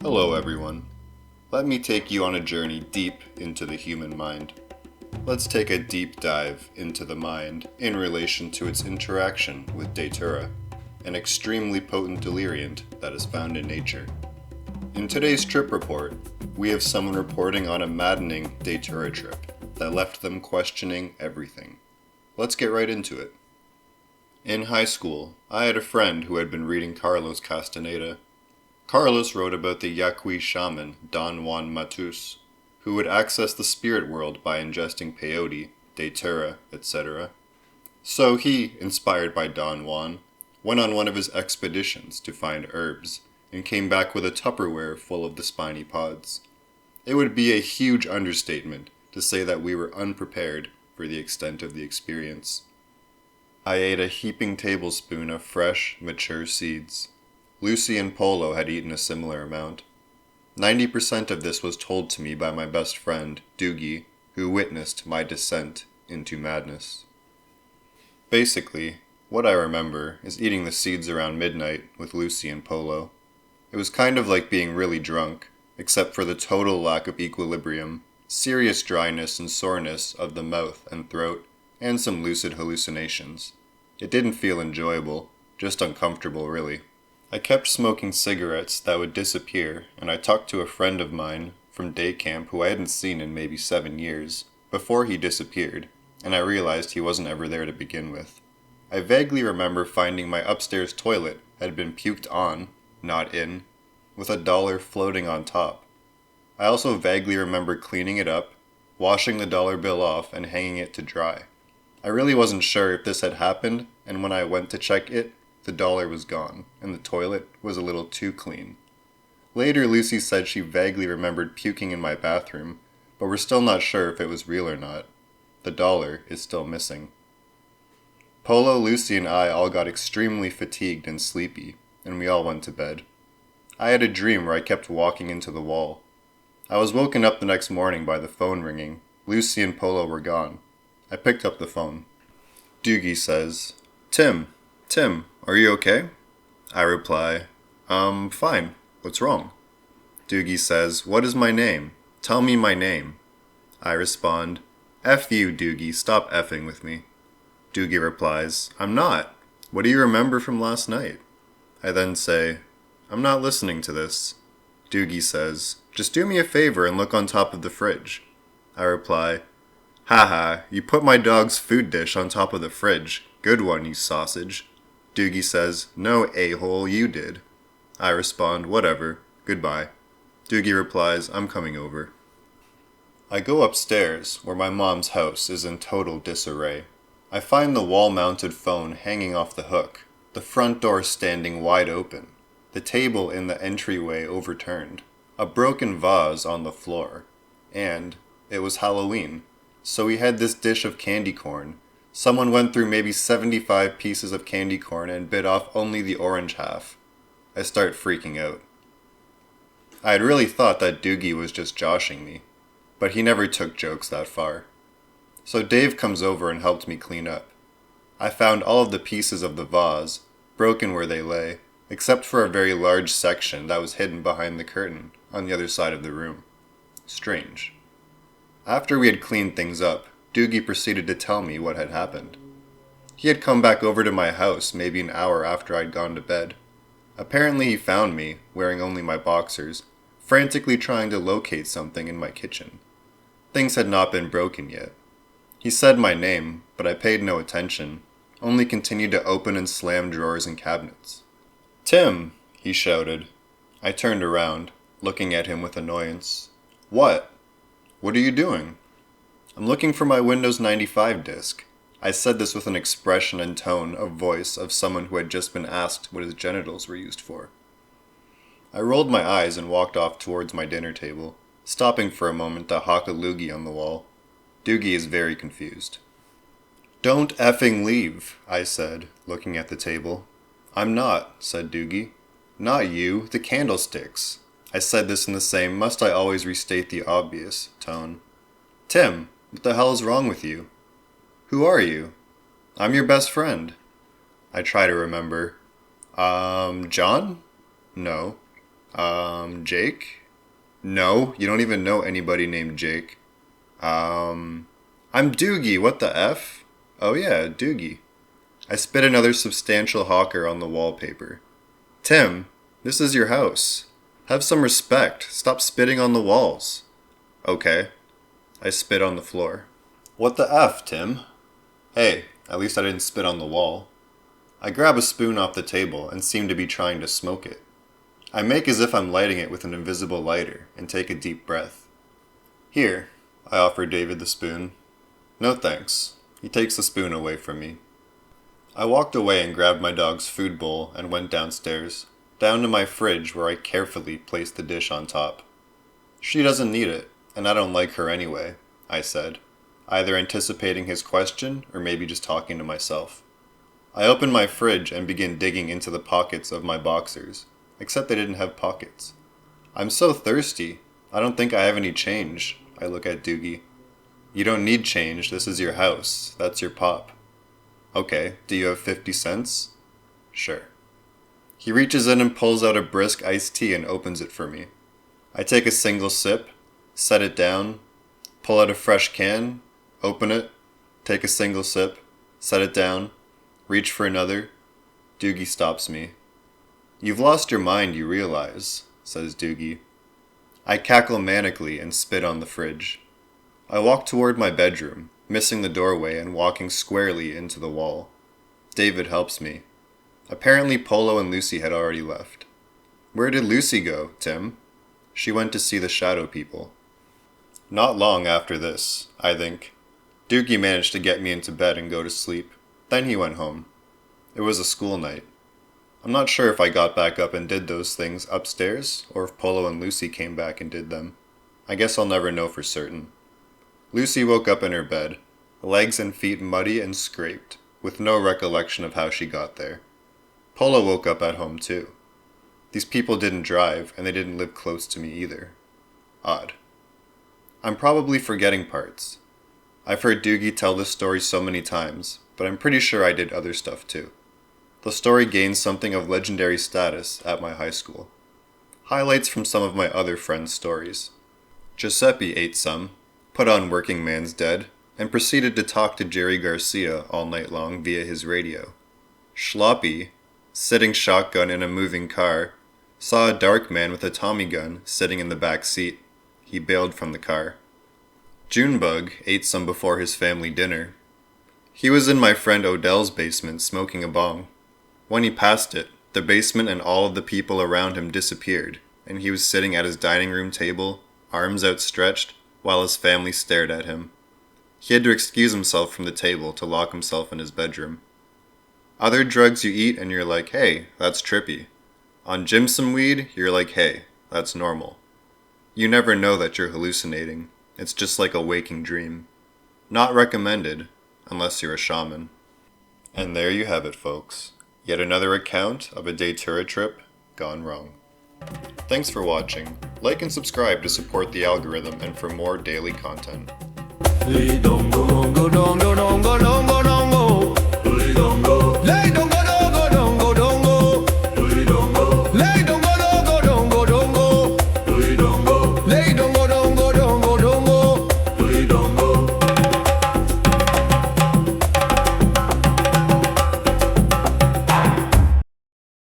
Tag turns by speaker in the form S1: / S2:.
S1: Hello everyone. Let me take you on a journey deep into the human mind. Let's take a deep dive into the mind in relation to its interaction with Datura, an extremely potent deliriant that is found in nature. In today's trip report, we have someone reporting on a maddening Datura trip that left them questioning everything. Let's get right into it. In high school, I had a friend who had been reading Carlos Castaneda. Carlos wrote about the Yaqui shaman Don Juan Matus, who would access the spirit world by ingesting peyote, datura, etc. So he, inspired by Don Juan, went on one of his expeditions to find herbs, and came back with a Tupperware full of the spiny pods. It would be a huge understatement to say that we were unprepared for the extent of the experience. I ate a heaping tablespoon of fresh, mature seeds. Lucy and Polo had eaten a similar amount. 90% of this was told to me by my best friend, Doogie, who witnessed my descent into madness. Basically, what I remember is eating the seeds around midnight with Lucy and Polo. It was kind of like being really drunk, except for the total lack of equilibrium, serious dryness and soreness of the mouth and throat, and some lucid hallucinations. It didn't feel enjoyable, just uncomfortable really. I kept smoking cigarettes that would disappear, and I talked to a friend of mine from day camp who I hadn't seen in maybe 7 years, before he disappeared, and I realized he wasn't ever there to begin with. I vaguely remember finding my upstairs toilet had been puked on, not in, with $1 floating on top. I also vaguely remember cleaning it up, washing the dollar bill off, and hanging it to dry. I really wasn't sure if this had happened, and when I went to check it, the dollar was gone, and the toilet was a little too clean. Later, Lucy said she vaguely remembered puking in my bathroom, but we're still not sure if it was real or not. The dollar is still missing. Polo, Lucy, and I all got extremely fatigued and sleepy, and we all went to bed. I had a dream where I kept walking into the wall. I was woken up the next morning by the phone ringing. Lucy and Polo were gone. I picked up the phone. Doogie says, Tim, are you okay? I reply, fine. What's wrong? Doogie says, what is my name? Tell me my name. I respond, F you, Doogie, stop effing with me. Doogie replies, I'm not. What do you remember from last night? I then say, I'm not listening to this. Doogie says, just do me a favor and look on top of the fridge. I reply, haha, you put my dog's food dish on top of the fridge. Good one, you sausage. Doogie says, no, a-hole, you did. I respond, whatever, goodbye. Doogie replies, I'm coming over. I go upstairs, where my mom's house is in total disarray. I find the wall-mounted phone hanging off the hook, the front door standing wide open, the table in the entryway overturned, a broken vase on the floor, and it was Halloween. So we had this dish of candy corn. Someone went through maybe 75 pieces of candy corn and bit off only the orange half. I start freaking out. I had really thought that Doogie was just joshing me, but he never took jokes that far. So Dave comes over and helped me clean up. I found all of the pieces of the vase, broken where they lay, except for a very large section that was hidden behind the curtain on the other side of the room. Strange. After we had cleaned things up, Doogie proceeded to tell me what had happened. He had come back over to my house maybe an hour after I'd gone to bed. Apparently he found me, wearing only my boxers, frantically trying to locate something in my kitchen. Things had not been broken yet. He said my name, but I paid no attention, only continued to open and slam drawers and cabinets. Tim, he shouted. I turned around, looking at him with annoyance. What? What are you doing? I'm looking for my Windows 95 disk. I said this with an expression and tone of voice of someone who had just been asked what his genitals were used for. I rolled my eyes and walked off towards my dinner table, stopping for a moment to hawk a loogie on the wall. Doogie is very confused. Don't effing leave, I said, looking at the table. I'm not, said Doogie. Not you, the candlesticks. I said this in the same must I always restate the obvious tone. Tim, what the hell is wrong with you? Who are you? I'm your best friend. I try to remember. John? No. Jake? No, you don't even know anybody named Jake. I'm Doogie, what the F? Oh yeah, Doogie. I spit another substantial hawker on the wallpaper. Tim, this is your house. Have some respect. Stop spitting on the walls. Okay. I spit on the floor. What the F, Tim? Hey, at least I didn't spit on the wall. I grab a spoon off the table and seem to be trying to smoke it. I make as if I'm lighting it with an invisible lighter and take a deep breath. Here, I offer David the spoon. No thanks. He takes the spoon away from me. I walked away and grabbed my dog's food bowl and went downstairs, down to my fridge where I carefully placed the dish on top. She doesn't need it, and I don't like her anyway, I said, either anticipating his question or maybe just talking to myself. I open my fridge and begin digging into the pockets of my boxers, except they didn't have pockets. I'm so thirsty. I don't think I have any change. I look at Doogie. You don't need change. This is your house. That's your pop. Okay, do you have 50 cents? Sure. He reaches in and pulls out a brisk iced tea and opens it for me. I take a single sip, set it down, pull out a fresh can, open it, take a single sip, set it down, reach for another. Doogie stops me. You've lost your mind, you realize, says Doogie. I cackle manically and spit on the fridge. I walk toward my bedroom, missing the doorway and walking squarely into the wall. David helps me. Apparently Polo and Lucy had already left. Where did Lucy go, Tim? She went to see the shadow people. Not long after this, I think. Doogie managed to get me into bed and go to sleep. Then he went home. It was a school night. I'm not sure if I got back up and did those things upstairs, or if Polo and Lucy came back and did them. I guess I'll never know for certain. Lucy woke up in her bed, legs and feet muddy and scraped, with no recollection of how she got there. Polo woke up at home too. These people didn't drive, and they didn't live close to me either. Odd. I'm probably forgetting parts. I've heard Doogie tell this story so many times, but I'm pretty sure I did other stuff too. The story gained something of legendary status at my high school. Highlights from some of my other friends' stories. Giuseppe ate some, put on Working Man's Dead, and proceeded to talk to Jerry Garcia all night long via his radio. Schloppy, sitting shotgun in a moving car, saw a dark man with a Tommy gun sitting in the back seat. He bailed from the car. Junebug ate some before his family dinner. He was in my friend Odell's basement smoking a bong. When he passed it, the basement and all of the people around him disappeared, and he was sitting at his dining room table, arms outstretched, while his family stared at him. He had to excuse himself from the table to lock himself in his bedroom. Other drugs you eat and you're like, hey, that's trippy. On Jimson weed, you're like, hey, that's normal. You never know that you're hallucinating. It's just like a waking dream. Not recommended, unless you're a shaman. And there you have it, folks. Yet another account of a Datura trip gone wrong. Thanks for watching. Like and subscribe to support the algorithm and for more daily content. Lay don't go, don't go, don't go, don't go, don't go, don't go. Lay don't